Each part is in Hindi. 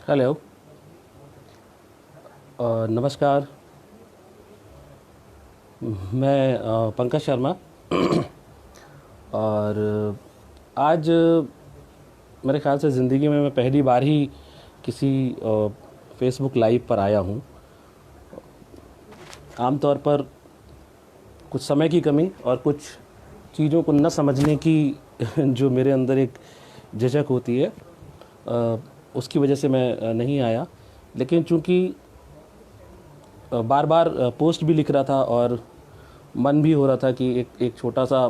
हेलो। नमस्कार। मैं पंकज शर्मा। और आज मेरे ख़्याल से ज़िंदगी में मैं पहली बार ही किसी फेसबुक लाइव पर आया हूँ। आमतौर पर कुछ समय की कमी और कुछ चीज़ों को न समझने की जो मेरे अंदर एक झिझक होती है, उसकी वजह से मैं नहीं आया। लेकिन चूँकि बार बार पोस्ट भी लिख रहा था और मन भी हो रहा था कि एक छोटा सा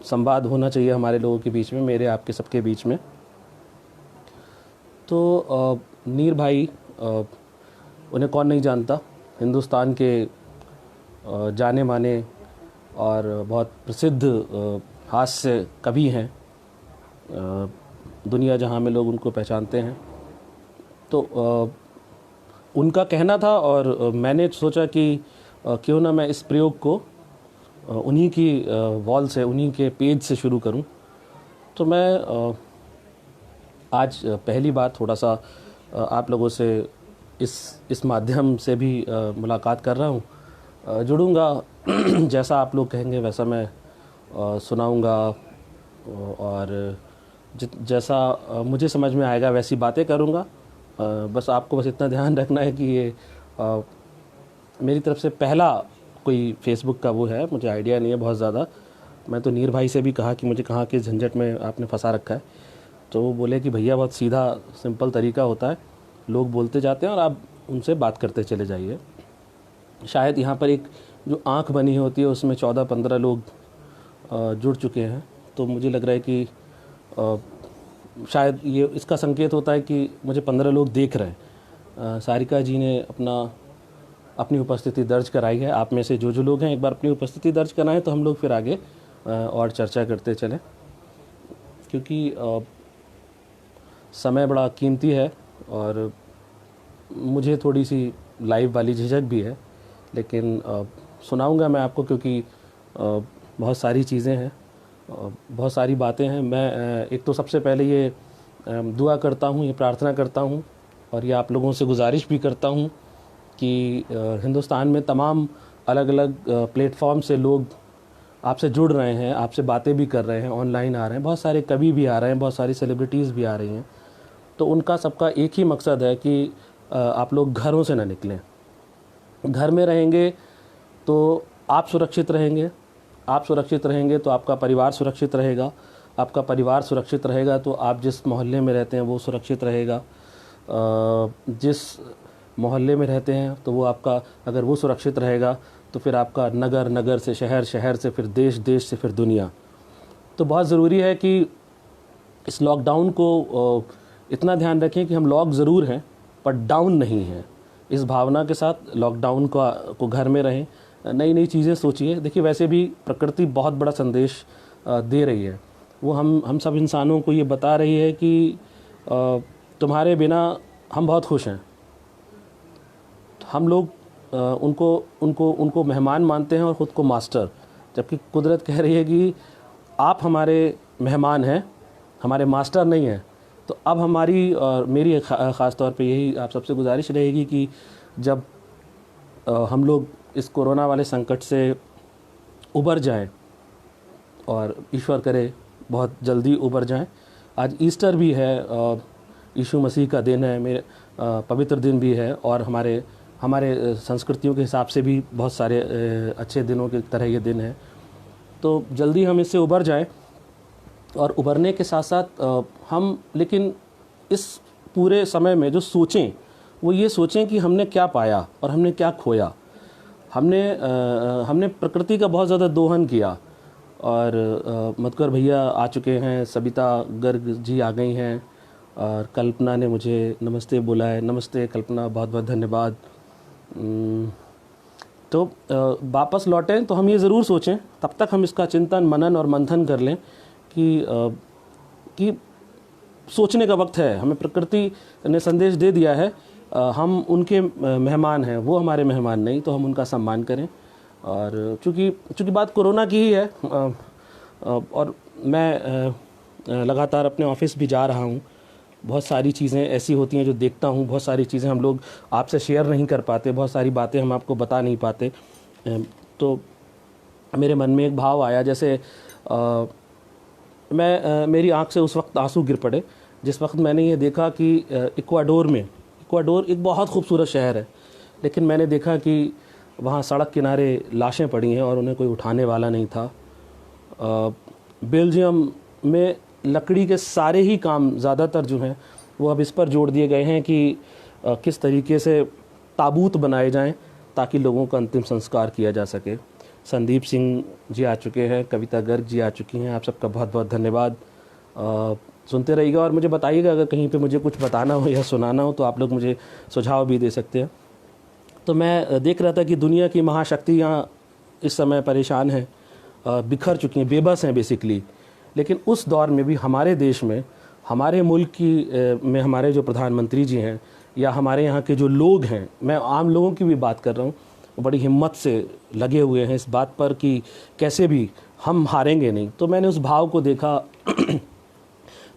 संवाद होना चाहिए हमारे लोगों के बीच में, मेरे आपके सबके बीच में। तो नीर भाई, उन्हें कौन नहीं जानता, हिंदुस्तान के जाने माने और बहुत प्रसिद्ध हास्य कवि हैं। दुनिया जहां में लोग उनको पहचानते हैं। तो उनका कहना था और मैंने सोचा कि क्यों ना मैं इस प्रयोग को उन्हीं की वॉल से, उन्हीं के पेज से शुरू करूं। तो मैं आज पहली बार थोड़ा सा आप लोगों से इस माध्यम से भी मुलाकात कर रहा हूं। जुड़ूंगा जैसा आप लोग कहेंगे वैसा मैं सुनाऊंगा, और जैसा मुझे समझ में आएगा वैसी बातें करूंगा। बस आपको बस इतना ध्यान रखना है कि ये मेरी तरफ से पहला कोई फेसबुक का वो है, मुझे आइडिया नहीं है बहुत ज़्यादा। मैं तो नीर भाई से भी कहा कि मुझे कहाँ के झंझट में आपने फंसा रखा है, तो वो बोले कि भैया बहुत सीधा सिंपल तरीका होता है, लोग बोलते जाते हैं और आप उनसे बात करते चले जाइए। शायद यहाँ पर एक जो आँख बनी होती है उसमें 14-15 लोग जुड़ चुके हैं, तो मुझे लग रहा है कि शायद ये इसका संकेत होता है कि मुझे 15 लोग देख रहे हैं। सारिका जी ने अपनी उपस्थिति दर्ज कराई है। आप में से जो लोग हैं एक बार अपनी उपस्थिति दर्ज कराएं, तो हम लोग फिर आगे और चर्चा करते चलें, क्योंकि समय बड़ा कीमती है और मुझे थोड़ी सी लाइव वाली झिझक भी है। लेकिन सुनाऊंगा मैं आपको, क्योंकि बहुत सारी चीज़ें हैं, बहुत सारी बातें हैं। मैं एक तो सबसे पहले ये दुआ करता हूँ, ये प्रार्थना करता हूँ और ये आप लोगों से गुजारिश भी करता हूँ कि हिंदुस्तान में तमाम अलग अलग प्लेटफॉर्म से लोग आपसे जुड़ रहे हैं, आपसे बातें भी कर रहे हैं, ऑनलाइन आ रहे हैं, बहुत सारे कवि भी आ रहे हैं, बहुत सारी सेलिब्रिटीज़ भी आ रही हैं। तो उनका सबका एक ही मकसद है कि आप लोग घरों से ना निकलें। घर में रहेंगे तो आप सुरक्षित रहेंगे, आप सुरक्षित रहेंगे तो आपका परिवार सुरक्षित रहेगा, आपका परिवार सुरक्षित रहेगा तो आप जिस मोहल्ले में रहते हैं वो सुरक्षित रहेगा। जिस मोहल्ले में रहते हैं तो वो आपका, अगर वो सुरक्षित रहेगा तो फिर आपका नगर, नगर से शहर, शहर से फिर देश, देश से फिर दुनिया। तो बहुत ज़रूरी है कि इस लॉकडाउन को इतना ध्यान रखें कि हम लॉक ज़रूर हैं पर डाउन नहीं हैं। इस भावना के साथ लॉकडाउन को घर में रहें, नई नई चीज़ें सोचिए। देखिए, वैसे भी प्रकृति बहुत बड़ा संदेश दे रही है। वो हम सब इंसानों को ये बता रही है कि तुम्हारे बिना हम बहुत खुश हैं। हम लोग उनको उनको उनको मेहमान मानते हैं और ख़ुद को मास्टर, जबकि कुदरत कह रही है कि आप हमारे मेहमान हैं, हमारे मास्टर नहीं हैं। तो अब हमारी और मेरी ख़ास तौर पे यही आप सबसे गुजारिश रहेगी कि जब हम लोग इस कोरोना वाले संकट से उबर जाएं, और ईश्वर करे बहुत जल्दी उबर जाएं। आज ईस्टर भी है, यीशु मसीह का दिन है, मेरे पवित्र दिन भी है, और हमारे संस्कृतियों के हिसाब से भी बहुत सारे अच्छे दिनों की तरह ये दिन है। तो जल्दी हम इससे उबर जाएं, और उबरने के साथ साथ हम लेकिन इस पूरे समय में जो सोचें वो ये सोचें कि हमने क्या पाया और हमने क्या खोया। हमने प्रकृति का बहुत ज़्यादा दोहन किया, और मधुकर भैया आ चुके हैं, सबिता गर्ग जी आ गई हैं, और कल्पना ने मुझे नमस्ते बोला है। नमस्ते कल्पना, बहुत बहुत धन्यवाद। तो वापस लौटें तो हम ये ज़रूर सोचें, तब तक हम इसका चिंतन, मनन और मंथन कर लें कि सोचने का वक्त है। हमें प्रकृति ने संदेश दे दिया है, हम उनके मेहमान हैं, वो हमारे मेहमान नहीं, तो हम उनका सम्मान करें। और चूँकि बात कोरोना की ही है, और मैं लगातार अपने ऑफिस भी जा रहा हूँ, बहुत सारी चीज़ें ऐसी होती हैं जो देखता हूँ, बहुत सारी चीज़ें हम लोग आपसे शेयर नहीं कर पाते, बहुत सारी बातें हम आपको बता नहीं पाते। तो मेरे मन में एक भाव आया, जैसे मेरी आंख से उस वक्त आंसू गिर पड़े जिस वक्त मैंने ये देखा कि इक्वाडोर एक बहुत खूबसूरत शहर है, लेकिन मैंने देखा कि वहाँ सड़क किनारे लाशें पड़ी हैं और उन्हें कोई उठाने वाला नहीं था। बेल्जियम में लकड़ी के सारे ही काम ज़्यादातर जो हैं वो अब इस पर जोड़ दिए गए हैं कि किस तरीके से ताबूत बनाए जाएं ताकि लोगों का अंतिम संस्कार किया जा सके। संदीप सिंह जी आ चुके हैं, कविता गर्ग जी आ चुकी हैं, आप सबका बहुत बहुत धन्यवाद। सुनते रहिएगा और मुझे बताइएगा अगर कहीं पे मुझे कुछ बताना हो या सुनाना हो तो आप लोग मुझे सुझाव भी दे सकते हैं। तो मैं देख रहा था कि दुनिया की महाशक्तियाँ इस समय परेशान हैं, बिखर चुकी हैं, बेबस हैं बेसिकली। लेकिन उस दौर में भी हमारे देश में, हमारे मुल्क में हमारे जो प्रधानमंत्री जी हैं या हमारे यहाँ के जो लोग हैं, मैं आम लोगों की भी बात कर रहा हूँ, बड़ी हिम्मत से लगे हुए हैं इस बात पर कि कैसे भी हम हारेंगे नहीं। तो मैंने उस भाव को देखा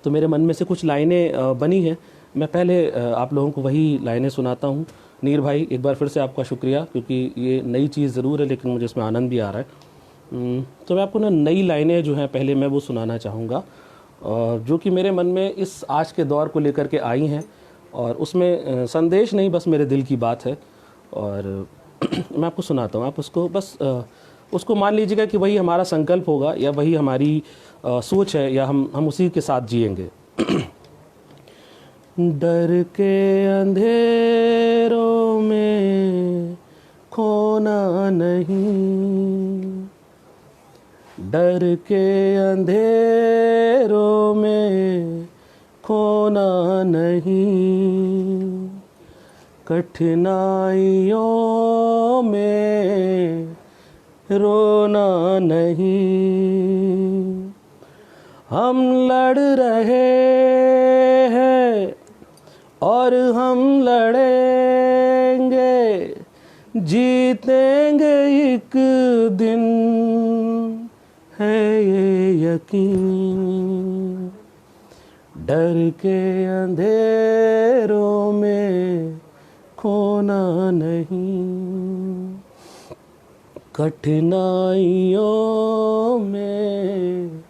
तो मेरे मन में से कुछ लाइनें बनी हैं। मैं पहले आप लोगों को वही लाइनें सुनाता हूँ। नीर भाई, एक बार फिर से आपका शुक्रिया, क्योंकि ये नई चीज़ ज़रूर है लेकिन मुझे इसमें आनंद भी आ रहा है। तो मैं आपको ना नई लाइनें जो हैं पहले मैं वो सुनाना चाहूँगा, जो कि मेरे मन में इस आज के दौर को लेकर के आई हैं, और उसमें संदेश नहीं, बस मेरे दिल की बात है और मैं आपको सुनाता हूँ। आप उसको बस उसको मान लीजिएगा कि वही हमारा संकल्प होगा या वही हमारी सोच है या हम उसी के साथ जिएंगे। डर के अंधेरों में खोना नहीं, डर के अंधेरों में खोना नहीं, कठिनाइयों में रोना नहीं। हम लड़ रहे हैं और हम लड़ेंगे, जीतेंगे एक दिन, है ये यकीन। डर के अंधेरों में खोना नहीं, कठिनाइयों में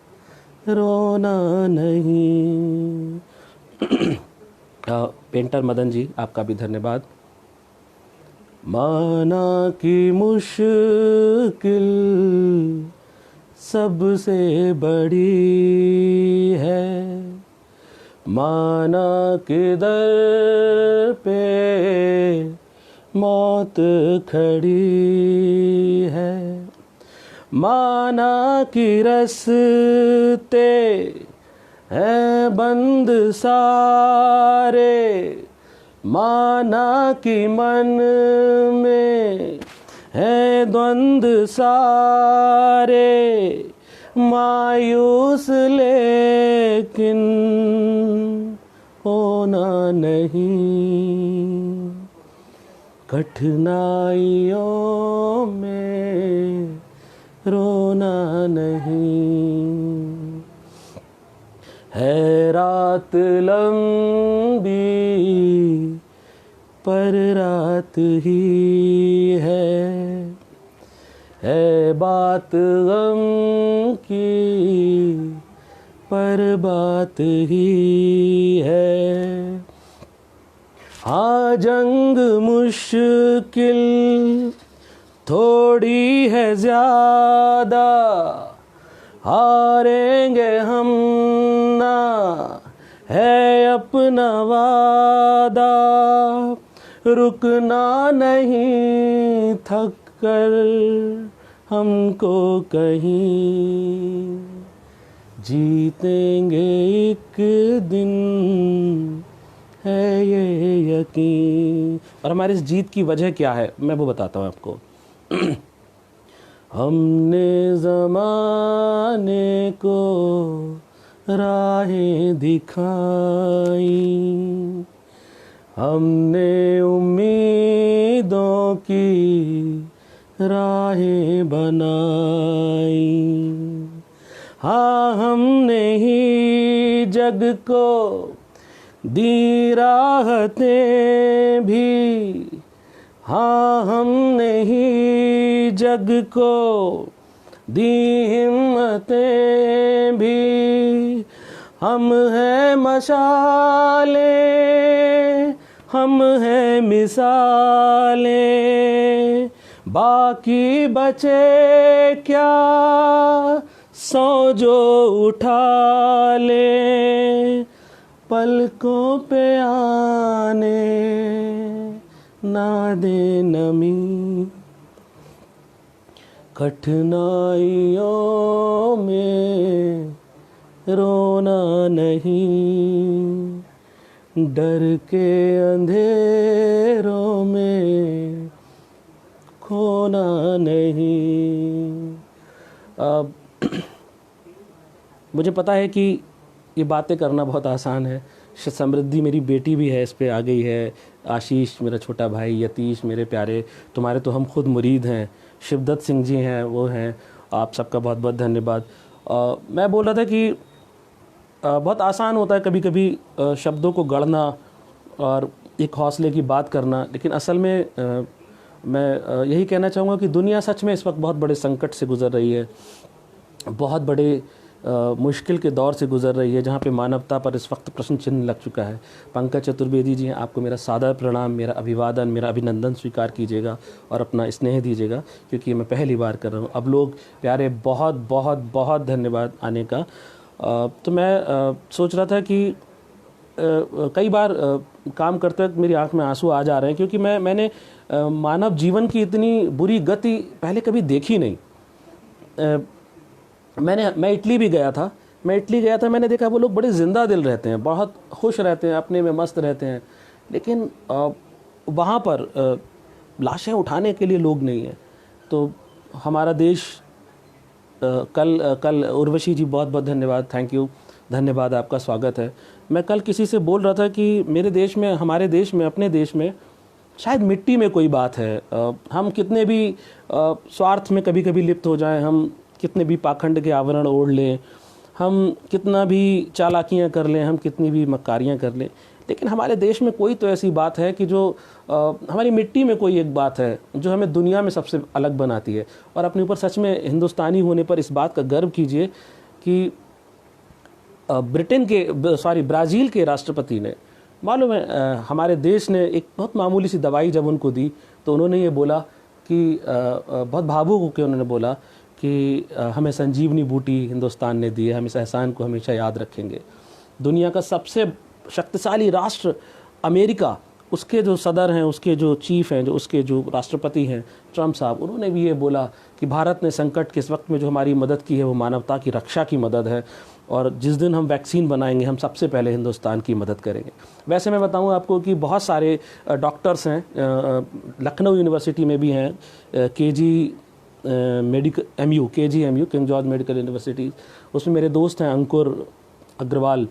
रोना नहीं। पेंटर मदन जी, आपका भी धन्यवाद। माना कि मुश्किल सबसे बड़ी है, माना कि दर पे मौत खड़ी है, माना कि रस्ते हैं बंद सारे, माना कि मन में है द्वंद सारे, मायूस लेकिन होना नहीं, कठिनाइयों में रोना नहीं। है रात लंबी पर रात ही है बात गम की पर बात ही है। हाँ जंग मुश्किल थोड़ी है ज़्यादा, हारेंगे हम ना है अपना वादा, रुकना नहीं थक कर हमको कहीं, जीतेंगे एक दिन, है ये यकीन। और हमारी इस जीत की वजह क्या है मैं वो बताता हूँ आपको। हमने ज़माने को राहें दिखाई, हमने उम्मीदों की राहें बनाई, हाँ हमने ही जग को दी राहतें भी, हाँ हमने ही जग को दी हिम्मतें भी। हम हैं मशाले, हम हैं मिसालें, बाकी बचे क्या सौ जो उठा ले, पलकों पे आने ना दे नमी, कठिनाइयों में रोना नहीं, डर के अंधेरों में खोना नहीं। अब मुझे पता है कि ये बातें करना बहुत आसान है। समृद्धि मेरी बेटी भी है, इस पे आ गई है। आशीष मेरा छोटा भाई, यतीश मेरे प्यारे, तुम्हारे तो हम खुद मुरीद हैं। शिवदत्त सिंह जी हैं, वो हैं। आप सबका बहुत बहुत धन्यवाद। मैं बोल रहा था कि बहुत आसान होता है कभी कभी शब्दों को गढ़ना और एक हौसले की बात करना, लेकिन असल में मैं यही कहना चाहूँगा कि दुनिया सच में इस वक्त बहुत बड़े संकट से गुज़र रही है, बहुत बड़े मुश्किल के दौर से गुज़र रही है, जहाँ पे मानवता पर इस वक्त प्रश्न चिन्ह लग चुका है। पंकज चतुर्वेदी जी हैं, आपको मेरा सादर प्रणाम, मेरा अभिवादन, मेरा अभिनंदन स्वीकार कीजिएगा और अपना स्नेह दीजिएगा, क्योंकि मैं पहली बार कर रहा हूँ। अब लोग प्यारे, बहुत बहुत बहुत धन्यवाद आने का। तो मैं सोच रहा था कि कई बार काम करते वक्त मेरी आंख में आंसू आ जा रहे हैं, क्योंकि मैंने मानव जीवन की इतनी बुरी गति पहले कभी देखी नहीं। मैं इटली भी गया था, मैंने देखा वो लोग बड़े ज़िंदा दिल रहते हैं, बहुत खुश रहते हैं, अपने में मस्त रहते हैं, लेकिन वहाँ पर लाशें उठाने के लिए लोग नहीं हैं। तो हमारा देश कल उर्वशी जी, बहुत बहुत धन्यवाद, थैंक यू, धन्यवाद, आपका स्वागत है। मैं कल किसी से बोल रहा था कि मेरे देश में, हमारे देश में, अपने देश में शायद मिट्टी में कोई बात है। हम कितने भी स्वार्थ में कभी कभी लिप्त हो जाएं, हम कितने भी पाखंड के आवरण ओढ़ लें, हम कितना भी चालाकियां कर लें, हम कितनी भी मक्कारियां कर लें, लेकिन हमारे देश में कोई तो ऐसी बात है कि जो हमारी मिट्टी में कोई एक बात है जो हमें दुनिया में सबसे अलग बनाती है। और अपने ऊपर सच में हिंदुस्तानी होने पर इस बात का गर्व कीजिए कि ब्राज़ील के राष्ट्रपति ने, मालूम है, हमारे देश ने एक बहुत मामूली सी दवाई जब उनको दी तो उन्होंने ये बोला कि बहुत भावुक होकर उन्होंने बोला कि हमें संजीवनी बूटी हिंदुस्तान ने दी है, हम इस एहसान को हमेशा याद रखेंगे। दुनिया का सबसे शक्तिशाली राष्ट्र अमेरिका, उसके जो सदर हैं, उसके जो चीफ हैं, जो उसके जो राष्ट्रपति हैं ट्रम्प साहब, उन्होंने भी ये बोला कि भारत ने संकट के इस वक्त में जो हमारी मदद की है वो मानवता की रक्षा की मदद है, और जिस दिन हम वैक्सीन बनाएंगे हम सबसे पहले हिंदुस्तान की मदद करेंगे। वैसे मैं बताऊं आपको कि बहुत सारे डॉक्टर्स हैं, लखनऊ यूनिवर्सिटी में भी हैं, KGMU, king George medical university, उसमें मेरे दोस्त हैं अंकुर अग्रवाल,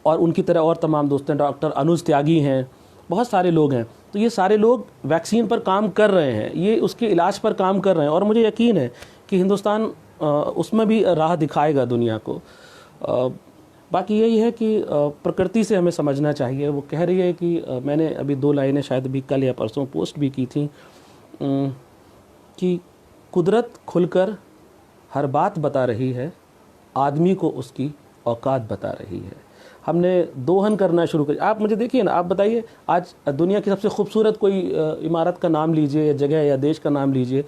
और उनकी तरह और तमाम दोस्त हैं, डॉक्टर अनुज त्यागी हैं, बहुत सारे लोग हैं। तो ये सारे लोग वैक्सीन पर काम कर रहे हैं, ये उसके इलाज पर काम कर रहे हैं, और मुझे यकीन है कि हिंदुस्तान उसमें भी राह दिखाएगा दुनिया को। बाकी यही है कि प्रकृति से हमें समझना चाहिए। वो कह रही है कि मैंने अभी 2 लाइनें शायद अभी कल या परसों पोस्ट भी की थी कि कुदरत खुलकर हर बात बता रही है, आदमी को उसकी औकात बता रही है। हमने दोहन करना शुरू कर, आप मुझे देखिए ना, आप बताइए आज दुनिया की सबसे खूबसूरत कोई इमारत का नाम लीजिए, या जगह या देश का नाम लीजिए,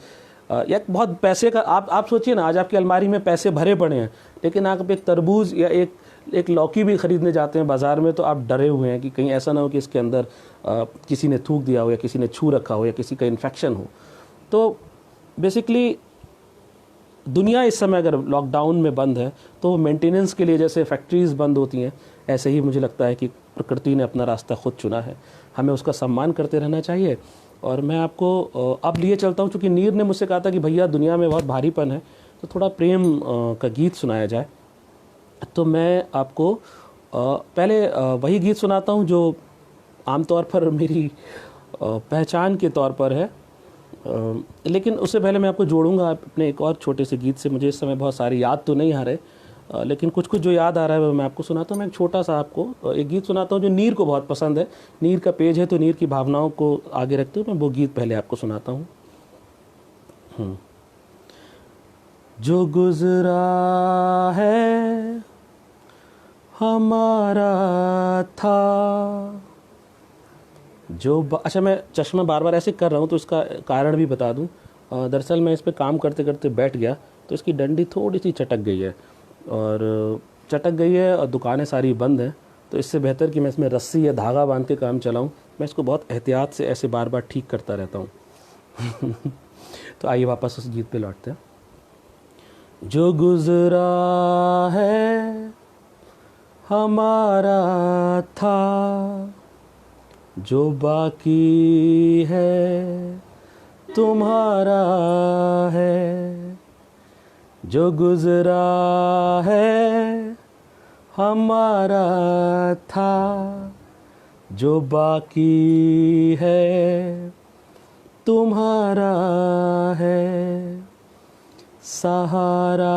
या बहुत पैसे का, आप सोचिए ना, आज आपकी अलमारी में पैसे भरे पड़े हैं, लेकिन आप एक तरबूज या एक लौकी भी ख़रीदने जाते हैं बाज़ार में तो आप डरे हुए हैं कि कहीं ऐसा ना हो कि इसके अंदर किसी ने थूक दिया हो, या किसी ने छू रखा हो, या किसी का इन्फेक्शन हो। तो बेसिकली दुनिया इस समय अगर लॉकडाउन में बंद है तो मेंटेनेंस के लिए जैसे फैक्ट्रीज़ बंद होती हैं, ऐसे ही मुझे लगता है कि प्रकृति ने अपना रास्ता खुद चुना है, हमें उसका सम्मान करते रहना चाहिए। और मैं आपको अब लिए चलता हूँ, चूँकि नीर ने मुझसे कहा था कि भैया दुनिया में बहुत भारीपन है तो थोड़ा प्रेम का गीत सुनाया जाए, तो मैं आपको पहले वही गीत सुनाता हूँ जो आमतौर पर मेरी पहचान के तौर पर है, लेकिन उससे पहले मैं आपको जोड़ूंगा अपने एक और छोटे से गीत से। मुझे इस समय बहुत सारे याद तो नहीं आ रहे, लेकिन कुछ कुछ जो याद आ रहा है वो मैं आपको सुनाता हूँ। मैं एक छोटा सा आपको एक गीत सुनाता हूँ जो नीर को बहुत पसंद है। नीर का पेज है तो नीर की भावनाओं को आगे रखते हुए मैं वो गीत पहले आपको सुनाता हूँ। जो गुजरा है हमारा था जो अच्छा, मैं चश्मा बार बार ऐसे कर रहा हूँ तो इसका कारण भी बता दूँ। दरअसल मैं इस पे काम करते करते बैठ गया तो इसकी डंडी थोड़ी सी चटक गई है और दुकानें सारी बंद हैं। तो इससे बेहतर कि मैं इसमें रस्सी या धागा बांध के काम चलाऊँ। मैं इसको बहुत एहतियात से ऐसे बार बार ठीक करता रहता हूँ। तो आइए वापस उस गीत पे लौटते हैं। जो गुजरा है हमारा था, जो बाकी है तुम्हारा है। जो गुजरा है हमारा था, जो बाकी है तुम्हारा है। सहारा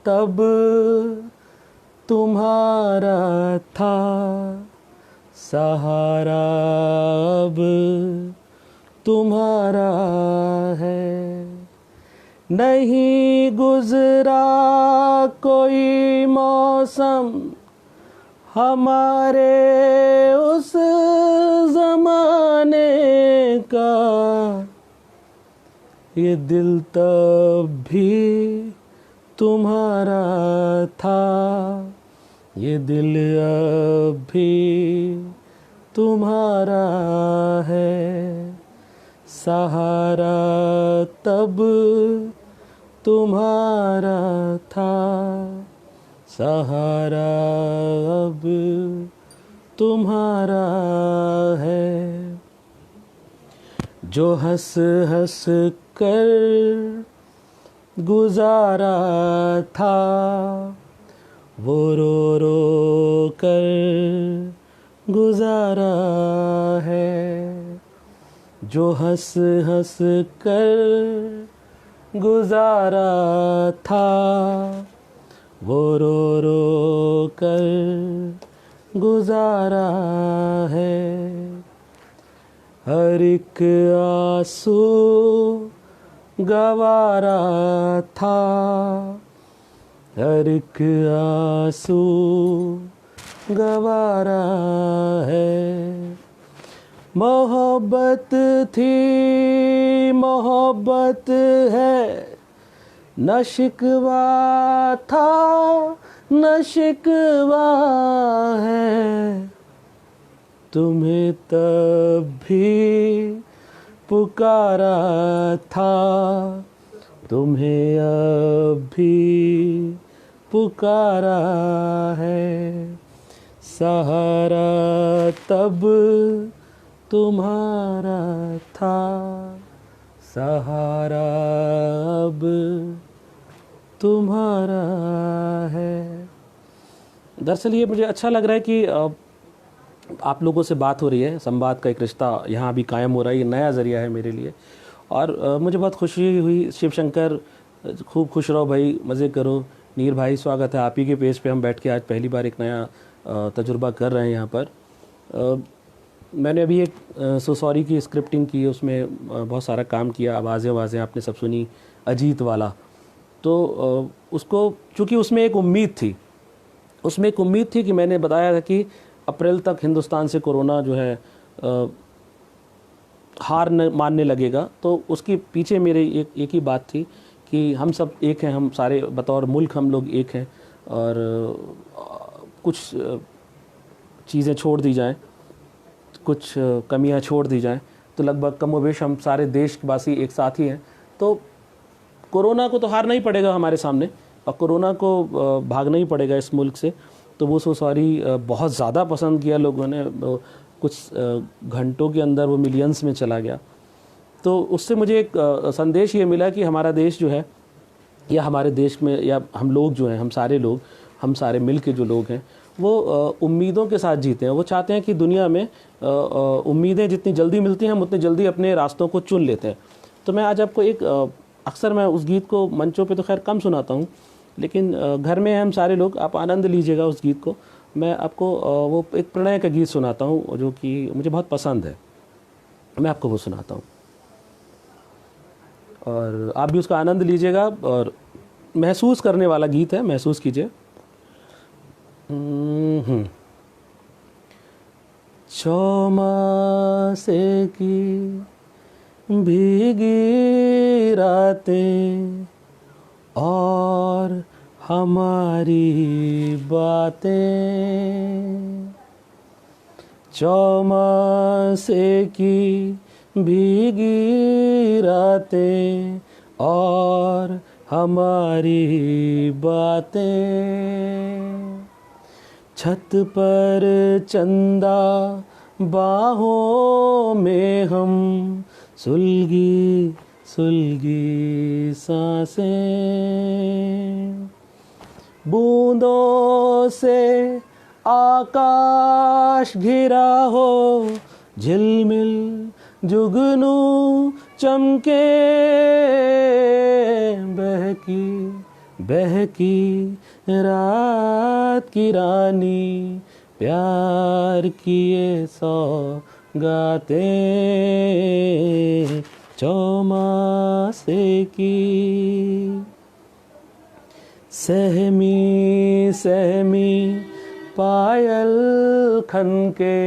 तब तुम्हारा था, सहारा अब तुम्हारा है। नहीं गुजरा कोई मौसम हमारे उस ज़माने का, ये दिल तब भी तुम्हारा था, ये दिल अब भी तुम्हारा है। सहारा तब तुम्हारा था, सहारा अब तुम्हारा है। जो हंस हंस कर गुजारा था, वो रो रो कर गुजारा है। जो हंस हंस कर गुजारा था, वो रो रो कर गुजारा है। हर एक आंसू गवारा था, हर एक आंसू गवारा है। मोहब्बत थी मोहब्बत है, न शिकवा था न शिकवा है। तुम्हें तब भी पुकारा था, तुम्हें अब भी पुकारा है। सहारा तब तुम्हारा था, सहारा अब तुम्हारा है। दरअसल ये मुझे अच्छा लग रहा है कि आप लोगों से बात हो रही है, संवाद का एक रिश्ता यहाँ भी कायम हो रहा है। ये नया ज़रिया है मेरे लिए और मुझे बहुत खुशी हुई। शिवशंकर खूब खुश रहो भाई, मज़े करो। नीर भाई स्वागत है आप ही के पेज पे। हम बैठ के आज पहली बार एक नया तजुर्बा कर रहे हैं यहाँ पर। मैंने अभी एक सो सॉरी की स्क्रिप्टिंग की, उसमें बहुत सारा काम किया। आवाज़ें आपने सब सुनी, अजीत वाला। तो उसको चूँकि उसमें एक उम्मीद थी कि मैंने बताया था कि अप्रैल तक हिंदुस्तान से कोरोना जो है हार मानने लगेगा। तो उसके पीछे मेरे एक ही बात थी कि हम सब एक हैं, हम सारे बतौर मुल्क हम लोग एक हैं और कुछ चीज़ें छोड़ दी जाएं, कुछ कमियां छोड़ दी जाएं तो लगभग कमोबेश हम सारे देशवासी एक साथ ही हैं। तो कोरोना को तो हारना ही पड़ेगा हमारे सामने और कोरोना को भागना ही पड़ेगा इस मुल्क से। तो वो सो सॉरी बहुत ज़्यादा पसंद किया लोगों ने, कुछ घंटों के अंदर वो मिलियंस में चला गया। तो उससे मुझे एक संदेश ये मिला कि हमारा देश जो है, या हमारे देश में या हम लोग जो हैं, हम सारे मिल के जो लोग हैं वो उम्मीदों के साथ जीते हैं। वो चाहते हैं कि दुनिया में उम्मीदें जितनी जल्दी मिलती हैं हम उतनी जल्दी अपने रास्तों को चुन लेते हैं। तो मैं आज आपको एक अक्सर मैं उस गीत को मंचों पे तो खैर कम सुनाता हूँ, लेकिन घर में हम सारे लोग, आप आनंद लीजिएगा उस गीत को। मैं आपको वो एक प्रणय का गीत सुनाता हूँ जो कि मुझे बहुत पसंद है, मैं आपको वो सुनाता हूँ और आप भी उसका आनंद लीजिएगा। और महसूस करने वाला गीत है, महसूस कीजिए। चौमासे की भीगी रातें और हमारी बातें, चौमासे की भीगी रातें और हमारी बातें, छत पर चंदा बाहों में हम, सुलगी सुलगी सांसें, बूंदों से आकाश घिरा हो, झिलमिल जुगनू चमके, बहकी बहकी रात की रानी, प्यार किए सौगातें, चौमासे की सहमी सहमी पायल खनके,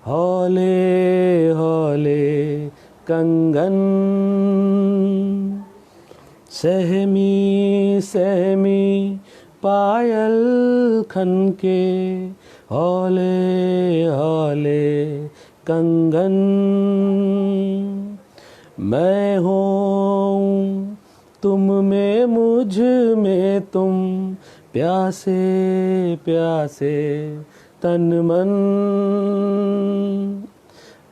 हौले हौले कंगन, सहमी सहमी पायल खनके, हौले हौले कंगन, मैं हूँ तुम में मुझ में तुम, प्यासे प्यासे तन मन,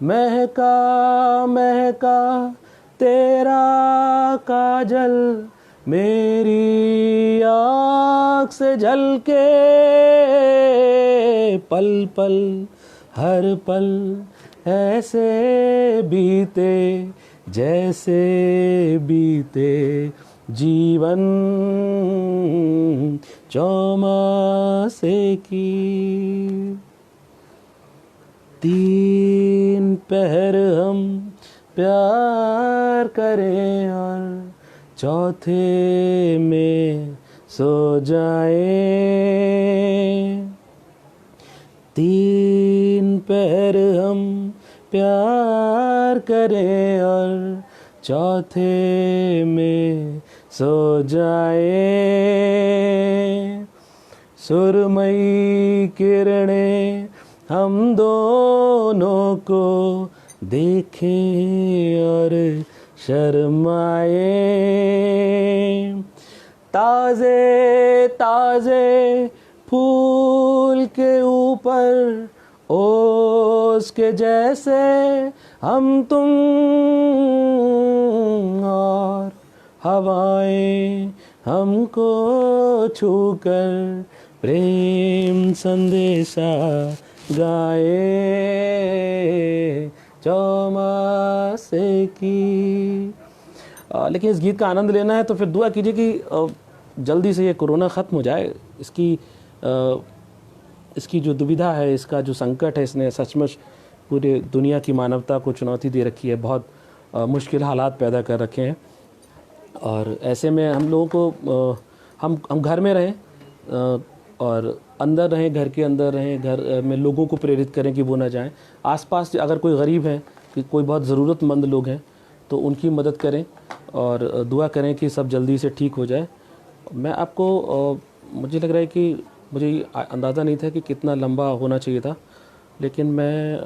महका महका तेरा काजल, मेरी आँख से झलके, पल पल हर पल ऐसे बीते, जैसे बीते जीवन, चौमासे की। तीन पहर हम प्यार करें और चौथे में सो जाएं, तीन पहर हम प्यार करें और चौथे में सो जाएं, सुरमई किरणें हम दोनों को देखें और शर्माए, ताज़े ताज़े फूल के ऊपर ओस के जैसे हम तुम, और हवाएं हमको छूकर प्रेम संदेशा गाए, चौमासे की। लेकिन इस गीत का आनंद लेना है तो फिर दुआ कीजिए कि जल्दी से ये कोरोना ख़त्म हो जाए। इसकी जो दुविधा है, इसका जो संकट है, इसने सचमुच पूरे दुनिया की मानवता को चुनौती दे रखी है, बहुत मुश्किल हालात पैदा कर रखे हैं। और ऐसे में हम लोगों को हम घर में रहें और अंदर रहें, घर के अंदर रहें, घर में लोगों को प्रेरित करें कि वो ना जाएं। आसपास अगर कोई गरीब है, कि कोई बहुत ज़रूरतमंद लोग हैं, तो उनकी मदद करें और दुआ करें कि सब जल्दी से ठीक हो जाए। मैं आपको मुझे लग रहा है कि मुझे अंदाज़ा नहीं था कि कितना लंबा होना चाहिए था, लेकिन मैं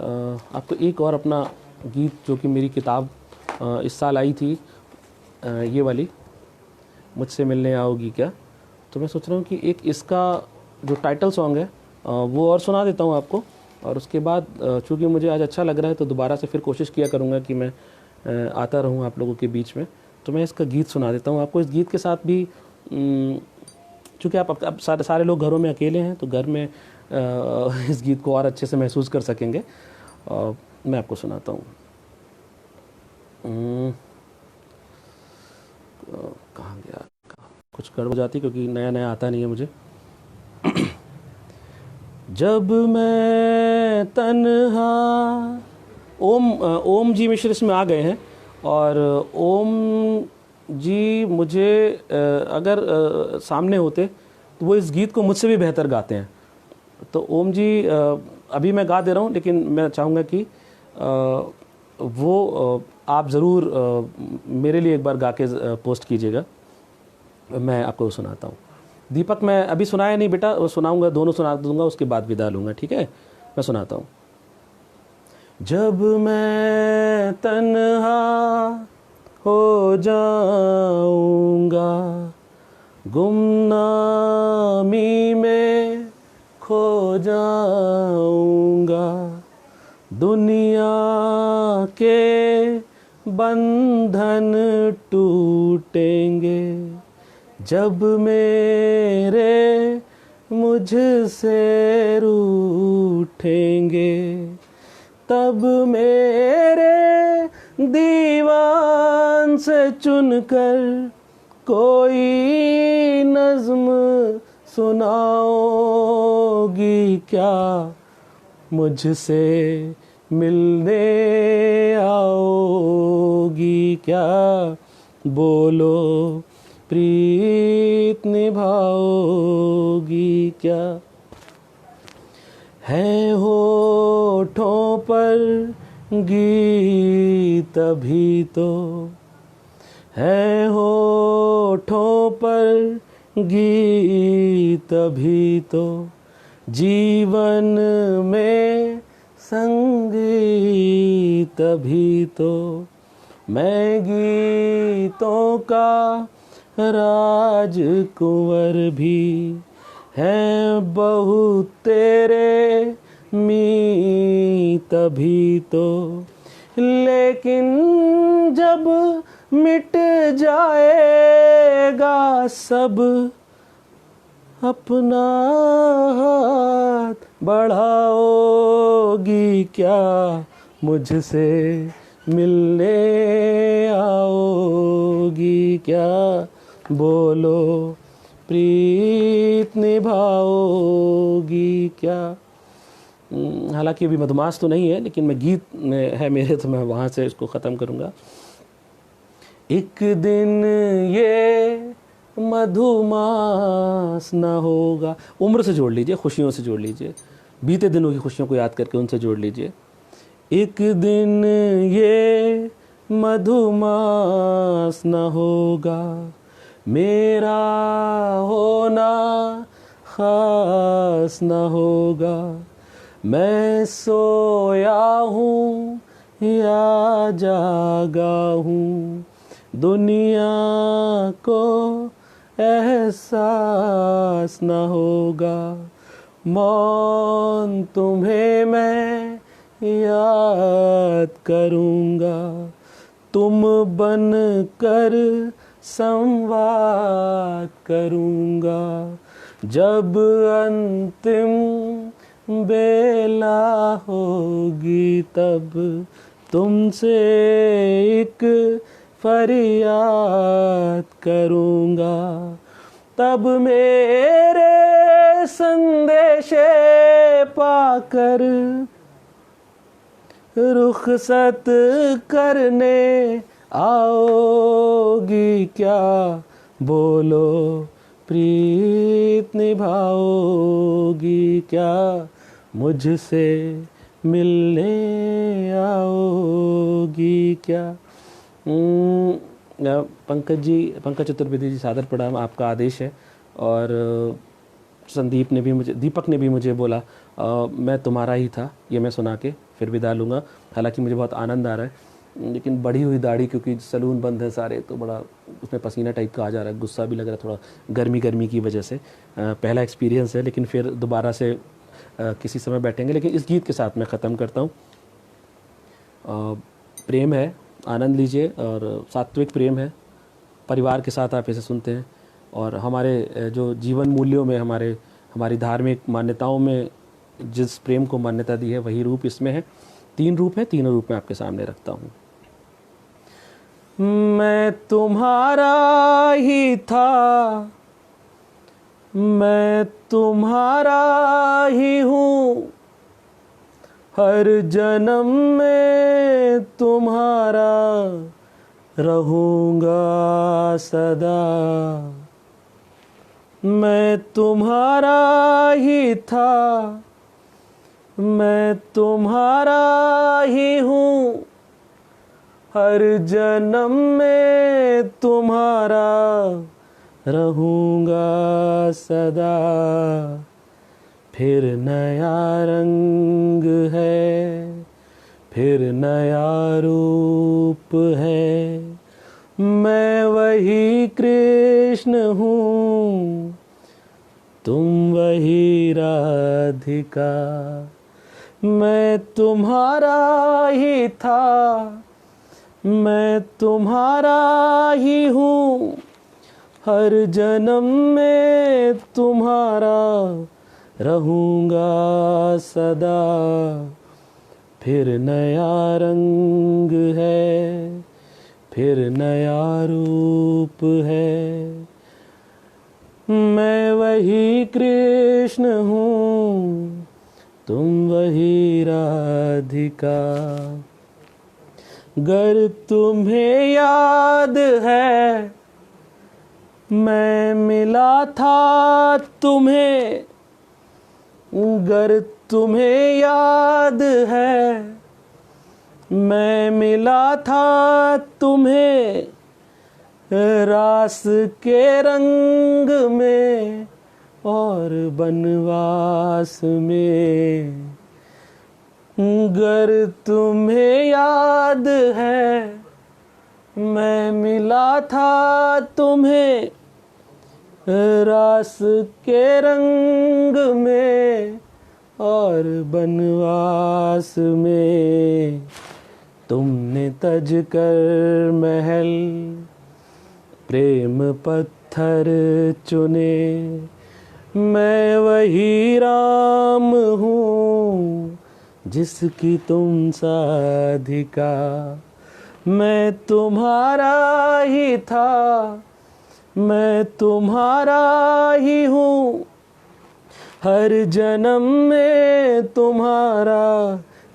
आपको एक और अपना गीत, जो कि मेरी किताब इस साल आई थी, ये वाली, मुझसे मिलने आओगी क्या, तो मैं सोच रहा हूँ कि एक इसका जो टाइटल सॉन्ग है वो और सुना देता हूँ आपको। और उसके बाद चूँकि मुझे आज अच्छा लग रहा है तो दोबारा से फिर कोशिश किया करूँगा कि मैं आता रहूँ आप लोगों के बीच में। तो मैं इसका गीत सुना देता हूँ आपको। इस गीत के साथ भी चूँकि आप सारे लोग घरों में अकेले हैं, तो घर में इस गीत को और अच्छे से महसूस कर सकेंगे। मैं आपको सुनाता हूँ। कहाँ गया? कुछ गड़बड़ हो जाती क्योंकि नया नया आता नहीं है मुझे। जब मैं तन्हा, ओम जी मिश्र इसमें आ गए हैं और ओम जी मुझे अगर सामने होते तो वो इस गीत को मुझसे भी बेहतर गाते हैं। तो ओम जी अभी मैं गा दे रहा हूँ, लेकिन मैं चाहूँगा कि वो आप ज़रूर मेरे लिए एक बार गा के पोस्ट कीजिएगा, मैं आपको सुनाता हूँ। दीपक मैं अभी सुनाया नहीं बेटा, वो सुनाऊंगा, दोनों सुना दूंगा, उसके बाद विदा लूँगा, ठीक है? मैं सुनाता हूँ। जब मैं तन्हा हो जाऊंगा, गुमनामी में खो जाऊंगा, दुनिया के बंधन टूटेंगे, जब मेरे मुझसे रूठेंगे, तब मेरे दीवान से चुनकर कोई नज़्म सुनाओगी क्या, मुझसे मिलने आओगी क्या, बोलो प्रीत निभाओगी क्या। है होठों पर गीत अभी तो, है होठों पर गीत अभी तो, जीवन में संगीत अभी तो, मैं गीतों का राजकुंवर भी, है बहुत तेरे मीत अभी तो, लेकिन जब मिट जाएगा सब, अपना हाथ बढ़ाओगी क्या, मुझसे मिलने आओगी क्या, बोलो प्रीत निभाओगी क्या। हालांकि अभी मधुमास तो नहीं है, लेकिन मैं गीत में है मेरे, तो मैं वहाँ से इसको ख़त्म करूँगा। एक दिन ये मधुमास ना होगा, उम्र से जोड़ लीजिए, खुशियों से जोड़ लीजिए, बीते दिनों की खुशियों को याद करके उनसे जोड़ लीजिए। एक दिन ये मधुमास ना होगा, मेरा होना खास ना होगा, मैं सोया हूँ या जागा हूँ, दुनिया को एहसास न होगा, मौन तुम्हें मैं याद करूँगा, तुम बन कर संवाद करूँगा, जब अंतिम बेला होगी तब तुमसे एक फरियाद करूँगा, तब मेरे संदेशे पाकर रुखसत करने आओगी क्या, बोलो प्रीत निभाओगी क्या, मुझसे मिलने आओगी क्या। पंकज चतुर्वेदी जी, सादर प्रणाम, आपका आदेश है। और संदीप ने भी मुझे, दीपक ने भी मुझे बोला मैं तुम्हारा ही था, ये मैं सुना के फिर विदा लूँगा। हालांकि मुझे बहुत आनंद आ रहा है, लेकिन बढ़ी हुई दाढ़ी, क्योंकि सैलून बंद है सारे, तो बड़ा उसमें पसीना टाइप का आ जा रहा है, गुस्सा भी लग रहा है थोड़ा, गर्मी की वजह से। पहला एक्सपीरियंस है, लेकिन फिर दोबारा से किसी समय बैठेंगे। लेकिन इस गीत के साथ मैं ख़त्म करता हूँ। प्रेम है, आनंद लीजिए, और सात्विक प्रेम है, परिवार के साथ आप इसे सुनते हैं, और हमारे जो जीवन मूल्यों में, हमारी धार्मिक मान्यताओं में जिस प्रेम को मान्यता दी है, वही रूप इसमें है। 3 रूप है, तीनों रूप मैं आपके सामने रखता हूँ। मैं तुम्हारा ही था, मैं तुम्हारा ही हूँ, हर जन्म में तुम्हारा रहूँगा सदा। मैं तुम्हारा ही था, मैं तुम्हारा ही हूँ, हर जन्म में तुम्हारा रहूँगा सदा। फिर नया रंग है, फिर नया रूप है, मैं वही कृष्ण हूँ, तुम वही राधिका। मैं तुम्हारा ही था, मैं तुम्हारा ही हूँ, हर जन्म में तुम्हारा रहूँगा सदा। फिर नया रंग है, फिर नया रूप है, मैं वही कृष्ण हूँ, तुम वही राधिका। गर तुम्हें याद है, मैं मिला था तुम्हें, गर तुम्हें याद है, मैं मिला था तुम्हें, रास के रंग में और बनवास में। गर तुम्हें याद है, मैं मिला था तुम्हें, रास के रंग में और बनवास में। तुमने तज कर महल, प्रेम पत्थर चुने, मैं वही राम हूँ, जिसकी तुम साधिका। मैं तुम्हारा ही था, मैं तुम्हारा ही हूँ, हर जन्म में तुम्हारा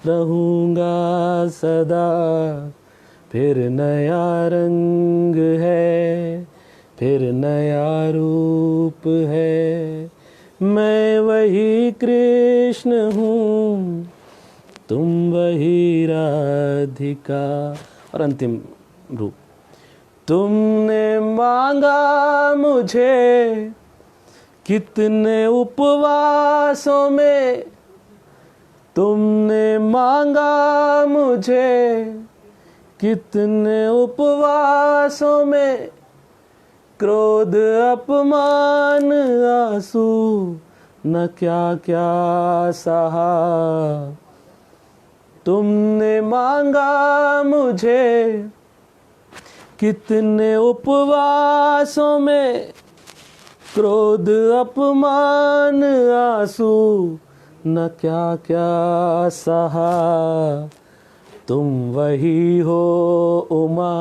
रहूँगा सदा। फिर नया रंग है, फिर नया रूप है, मैं वही कृष्ण हूँ, तुम वही राधिका। और अंतिम रूप। तुमने मांगा मुझे कितने उपवासों में, तुमने मांगा मुझे कितने उपवासों में, क्रोध अपमान आंसू न क्या क्या सहा। तुमने मांगा मुझे कितने उपवासों में, क्रोध अपमान आंसू न क्या क्या सहा। तुम वही हो उमा,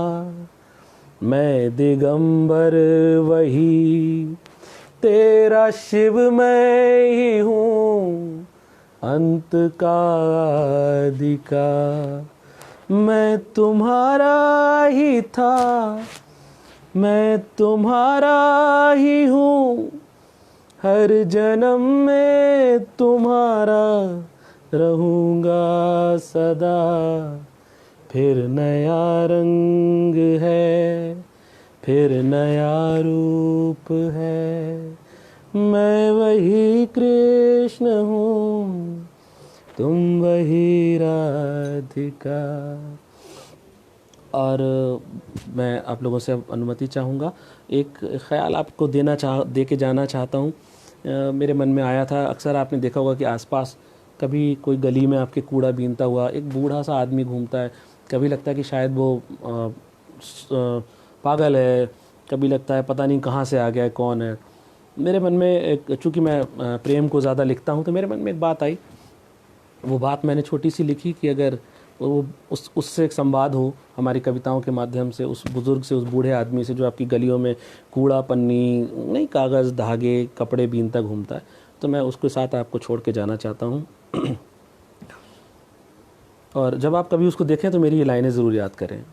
मैं दिगंबर वही, तेरा शिव मैं ही हूँ, अंत का आदि का। मैं तुम्हारा ही था, मैं तुम्हारा ही हूँ, हर जन्म में तुम्हारा रहूँगा सदा। फिर नया रंग है, फिर नया रूप है, मैं वही कृष्ण हूँ, तुम वही राधिका। और मैं आप लोगों से अब अनुमति चाहूँगा, एक ख़्याल आपको दे के जाना चाहता हूँ। मेरे मन में आया था, अक्सर आपने देखा होगा कि आसपास कभी कोई गली में आपके कूड़ा बीनता हुआ एक बूढ़ा सा आदमी घूमता है। कभी लगता है कि शायद वो पागल है, कभी लगता है पता नहीं कहाँ से आ गया है, कौन है। मेरे मन में एक, चूँकि मैं प्रेम को ज़्यादा लिखता हूँ, तो मेरे मन में एक बात आई। वो बात मैंने छोटी सी लिखी कि अगर वो उससे एक संवाद हो हमारी कविताओं के माध्यम से, उस बुज़ुर्ग से, उस बूढ़े आदमी से जो आपकी गलियों में कूड़ा पन्नी नहीं, कागज़ धागे कपड़े बीनता घूमता है। तो मैं उसके साथ आपको छोड़ के जाना चाहता हूँ। और जब आप कभी उसको देखें तो मेरी ये लाइनें ज़रूर याद करें।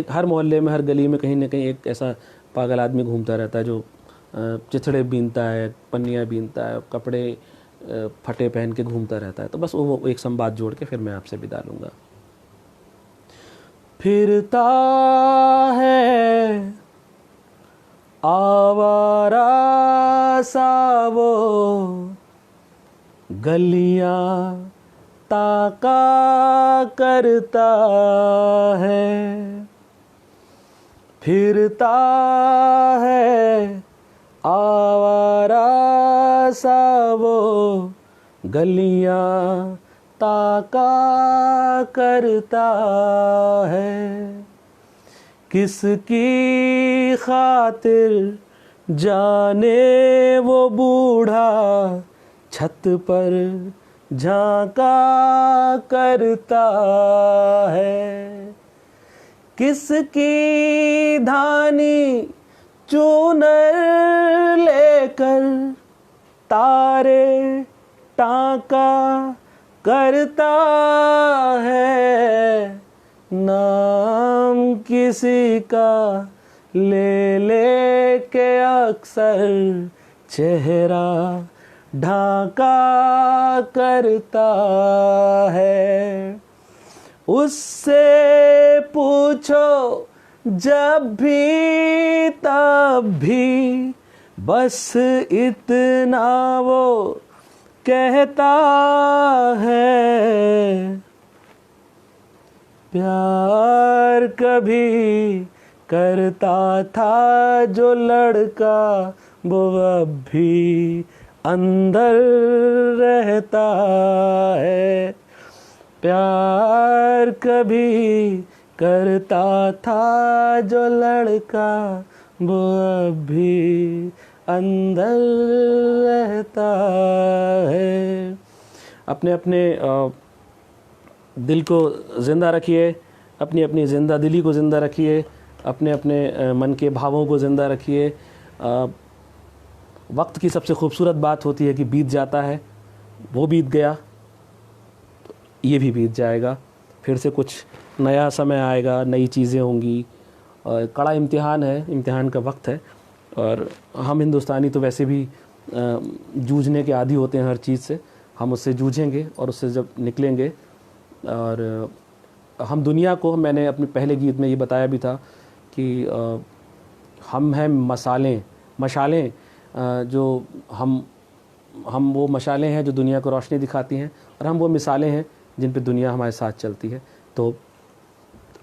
हर मोहल्ले में, हर गली में कहीं ना कहीं एक ऐसा पागल आदमी घूमता रहता है जो चिथड़े बीनता है, पन्नियाँ बीनता है, कपड़े फटे पहन के घूमता रहता है। तो बस वो एक संवाद जोड़ के फिर मैं आपसे विदा लूँगा। फिरता है आवारा सा वो गलियां ताका करता है, फिरता है आवारा सा वो गलियां ताका करता है। किसकी खातिर जाने वो बूढ़ा छत पर झांका करता है। किसकी धानी चूनर लेकर तारे टांका करता है। नाम किसी का ले ले के अक्सर चेहरा ढाका करता है। उससे पूछो जब भी तब भी, बस इतना वो कहता है। प्यार कभी करता था जो लड़का, वो अब भी अंदर रहता है। प्यार कभी करता था जो लड़का, वो अब भी अंदर रहता है। अपने अपने दिल को ज़िंदा रखिए, अपनी अपनी ज़िंदा दिली को ज़िंदा रखिए, अपने अपने मन के भावों को ज़िंदा रखिए। वक्त की सबसे खूबसूरत बात होती है कि बीत जाता है, वो बीत गया तो ये भी बीत जाएगा, फिर से कुछ नया समय आएगा, नई चीज़ें होंगी। कड़ा इम्तिहान है, इम्तिहान का वक्त है, और हम हिंदुस्तानी तो वैसे भी जूझने के आदी होते हैं हर चीज़ से। हम उससे जूझेंगे और उससे जब निकलेंगे, और हम दुनिया को, मैंने अपने पहले गीत में ये बताया भी था कि हम हैं मशालें, जो हम वो मशालें हैं जो दुनिया को रोशनी दिखाती हैं, और हम वो मिसालें हैं जिन पे दुनिया हमारे साथ चलती है। तो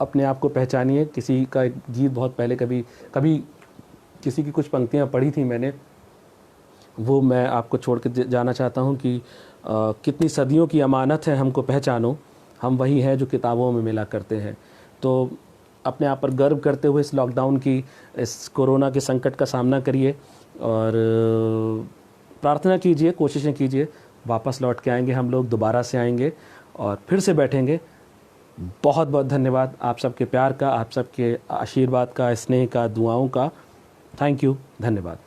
अपने आप को पहचानिए। किसी का एक गीत बहुत पहले कभी किसी की कुछ पंक्तियाँ पढ़ी थी मैंने, वो मैं आपको छोड़ के जाना चाहता हूँ कि कितनी सदियों की अमानत है हमको पहचानो, हम वही हैं जो किताबों में मिला करते हैं। तो अपने आप पर गर्व करते हुए इस लॉकडाउन की, इस कोरोना के संकट का सामना करिए, और प्रार्थना कीजिए, कोशिशें कीजिए। वापस लौट के आएंगे हम लोग, दोबारा से आएंगे और फिर से बैठेंगे। बहुत बहुत धन्यवाद आप सबके प्यार का, आप सबके आशीर्वाद का, स्नेह का, दुआओं का। थैंक यू, धन्यवाद।